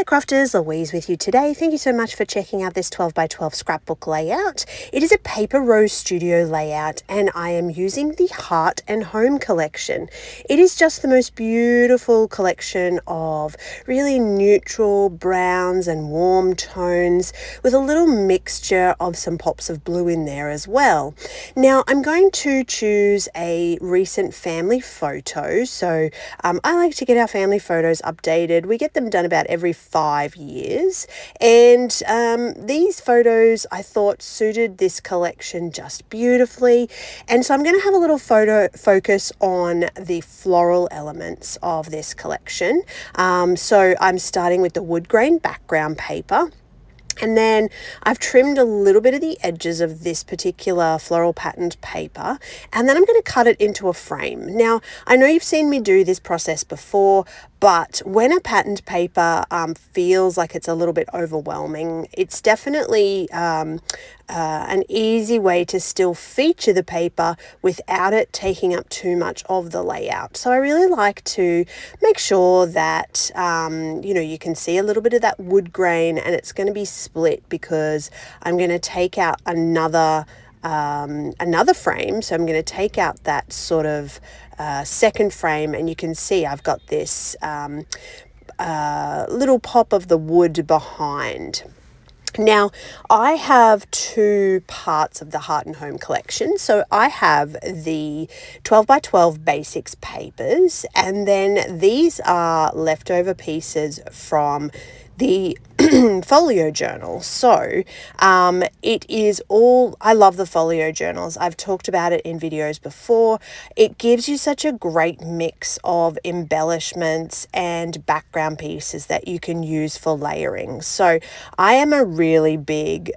Hello crafters, Louise with you today. Thank you so much for checking out this 12 by 12 scrapbook layout. It is a paper rose studio layout and I am using the Heart and Home collection. It is just the most beautiful collection of really neutral browns and warm tones with a little mixture of some pops of blue in there as well. Now I'm going to choose a recent family photo. So I like to get our family photos updated. We get them done about every 5 years, and these photos I thought suited this collection just beautifully, and so I'm going to have a little photo focus on the floral elements of this collection. So I'm starting with the wood grain background paper. And then I've trimmed a little bit of the edges of this particular floral patterned paper, and then I'm going to cut it into a frame. Now, I know you've seen me do this process before, but when a patterned paper feels like it's a little bit overwhelming, it's definitely an easy way to still feature the paper without it taking up too much of the layout. So I really like to make sure that, you can see a little bit of that wood grain, and it's going to be split because I'm going to take out another frame. So I'm going to take out that sort of second frame, and you can see I've got this little pop of the wood behind. Now, I have two parts of the Heart and Home collection. So I have the 12 by 12 basics papers, and then these are leftover pieces from the folio journal. So it is all, I love the folio journals. I've talked about it in videos before. It gives you such a great mix of embellishments and background pieces that you can use for layering. So I am a really big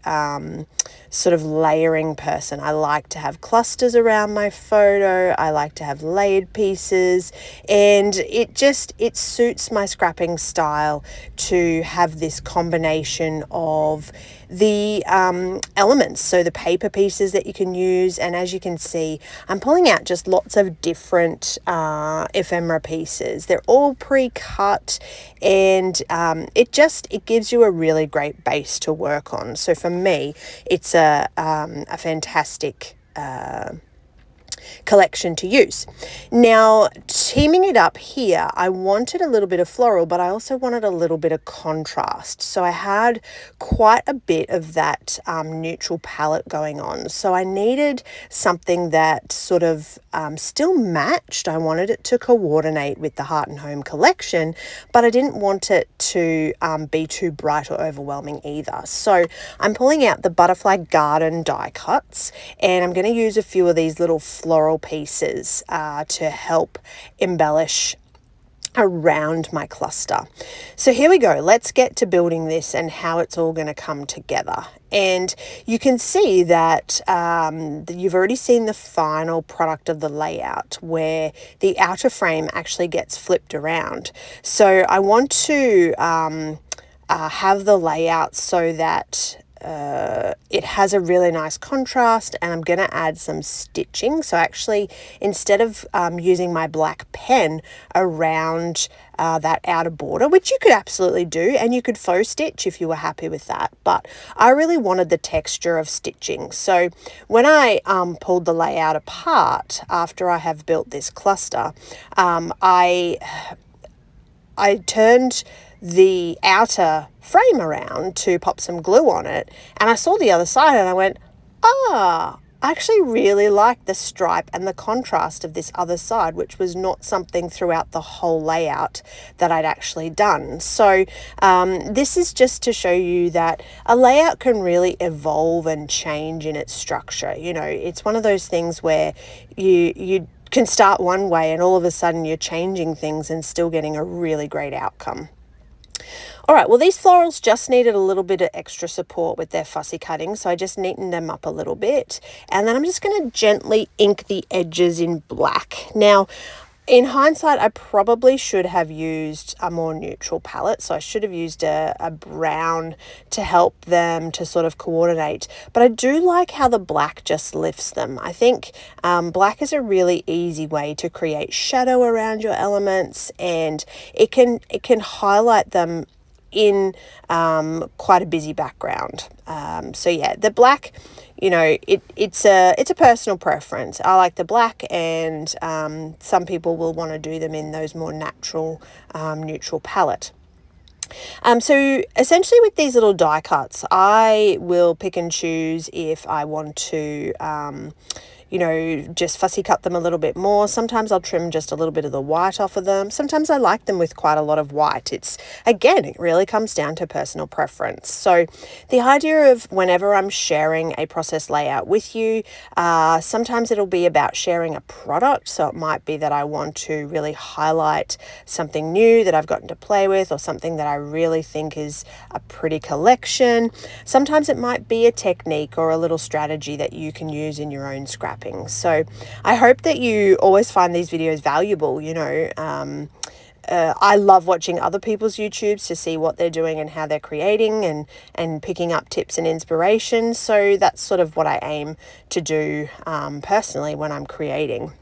sort of layering person. I like to have clusters around my photo. I like to have layered pieces, and it suits my scrapping style to have this combination of the elements, so the paper pieces that you can use. And as you can see, I'm pulling out just lots of different ephemera pieces. They're all pre-cut, and it gives you a really great base to work on. So for me, it's a fantastic collection to use. Now, teaming it up here, I wanted a little bit of floral, but I also wanted a little bit of contrast. So I had quite a bit of that neutral palette going on. So I needed something that sort of still matched. I wanted it to coordinate with the Heart and Home collection, but I didn't want it to be too bright or overwhelming either. So I'm pulling out the Butterfly Garden die cuts, and I'm going to use a few of these little floral pieces to help embellish around my cluster. So here we go. Let's get to building this and how it's all going to come together. And you can see that you've already seen the final product of the layout where the outer frame actually gets flipped around. So I want to have the layout so that it has a really nice contrast, and I'm going to add some stitching. So actually, instead of using my black pen around that outer border, which you could absolutely do, and you could faux stitch if you were happy with that, but I really wanted the texture of stitching. So when I pulled the layout apart after I have built this cluster, I turned the outer frame around to pop some glue on it, and I saw the other side and I went, I actually really like the stripe and the contrast of this other side, which was not something throughout the whole layout that I'd actually done. So this is just to show you that a layout can really evolve and change in its structure. It's one of those things where you can start one way and all of a sudden you're changing things and still getting a really great outcome. All right, well, these florals just needed a little bit of extra support with their fussy cutting, so I just neatened them up a little bit. And then I'm just going to gently ink the edges in black. Now, in hindsight, I probably should have used a more neutral palette, so I should have used a brown to help them to sort of coordinate. But I do like how the black just lifts them. I think black is a really easy way to create shadow around your elements, and it can highlight them in quite a busy background. So yeah, the black, you know, it's a personal preference. I like the black, and some people will want to do them in those more natural, neutral palette. So essentially with these little die cuts, I will pick and choose if I want to, you know, just fussy cut them a little bit more. Sometimes I'll trim just a little bit of the white off of them. Sometimes I like them with quite a lot of white. Again, it really comes down to personal preference. So the idea of whenever I'm sharing a process layout with you, sometimes it'll be about sharing a product. So it might be that I want to really highlight something new that I've gotten to play with, or something that I really think is a pretty collection. Sometimes it might be a technique or a little strategy that you can use in your own scrapping. So I hope that you always find these videos valuable. You know, I love watching other people's YouTubes to see what they're doing and how they're creating, and picking up tips and inspiration. So that's sort of what I aim to do personally when I'm creating.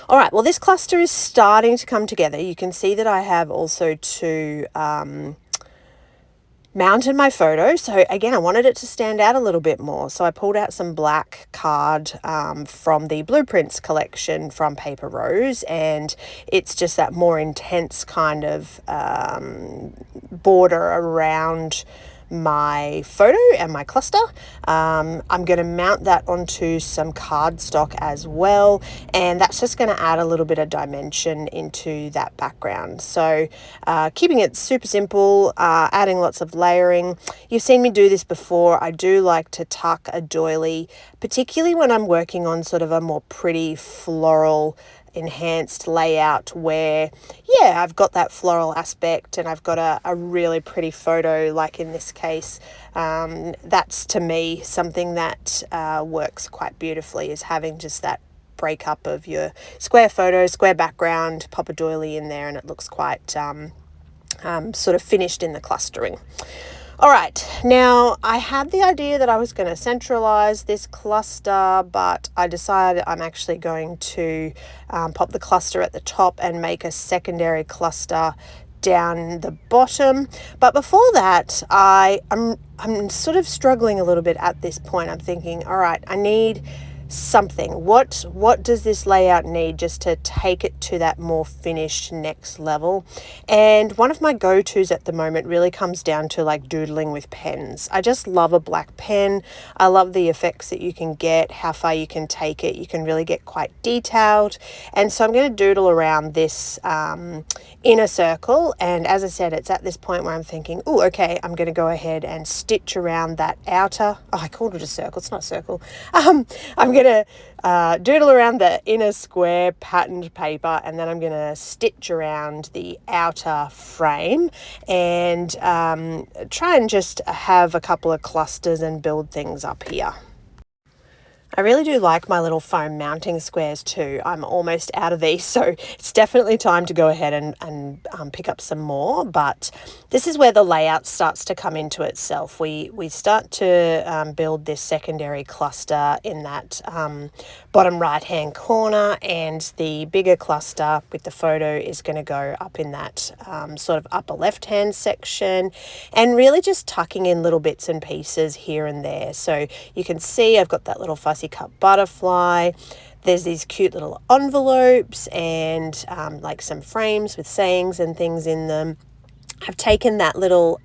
All right, well, this cluster is starting to come together. You can see that I have also to mounted my photo. So again, I wanted it to stand out a little bit more. So I pulled out some black card from the Blueprints collection from Paper Rose, and it's just that more intense kind of border around my photo and my cluster. I'm going to mount that onto some cardstock as well, and that's just going to add a little bit of dimension into that background. So keeping it super simple, adding lots of layering. You've seen me do this before. I do like to tuck a doily, particularly when I'm working on sort of a more pretty floral enhanced layout where, yeah, I've got that floral aspect and I've got a really pretty photo, like in this case. That's, to me, something that works quite beautifully, is having just that breakup of your square photo, square background, pop a doily in there, and it looks quite sort of finished in the clustering. All right, now I had the idea that I was going to centralize this cluster, but I decided I'm actually going to pop the cluster at the top and make a secondary cluster down the bottom. But before that, I'm sort of struggling a little bit at this point. I'm thinking, all right, I need something. What does this layout need just to take it to that more finished next level? And one of my go-tos at the moment really comes down to like doodling with pens. I just love a black pen. I love the effects that you can get, how far you can take it. You can really get quite detailed. And so I'm going to doodle around this inner circle. And as I said, it's at this point where I'm thinking, oh, okay, I'm going to go ahead and stitch around that outer, I called it a circle, it's not a circle. I'm going to doodle around the inner square patterned paper, and then I'm going to stitch around the outer frame and try and just have a couple of clusters and build things up here. I really do like my little foam mounting squares too. I'm almost out of these, so it's definitely time to go ahead and pick up some more. But this is where the layout starts to come into itself. We start to build this secondary cluster in that bottom right-hand corner, and the bigger cluster with the photo is going to go up in that sort of upper left-hand section, and really just tucking in little bits and pieces here and there. So you can see I've got that little fussy cut butterfly. There's these cute little envelopes and like some frames with sayings and things in them. I've taken that little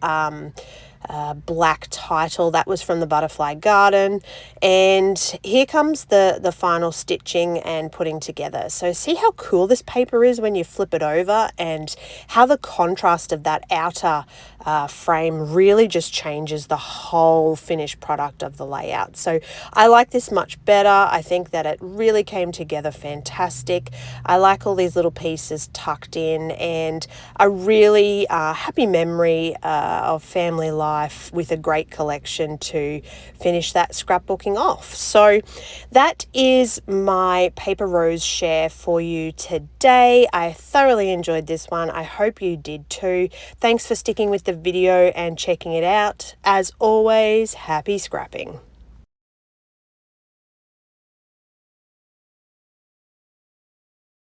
black title that was from the Butterfly Garden, and here comes the final stitching and putting together. So see how cool this paper is when you flip it over, and how the contrast of that outer frame really just changes the whole finished product of the layout. So I like this much better. I think that it really came together fantastic. I like all these little pieces tucked in, and a really happy memory of family life with a great collection to finish that scrapbooking off. So that is my Paper Rose share for you today. I thoroughly enjoyed this one. I hope you did too. Thanks for sticking with the video and checking it out. As always, happy scrapping.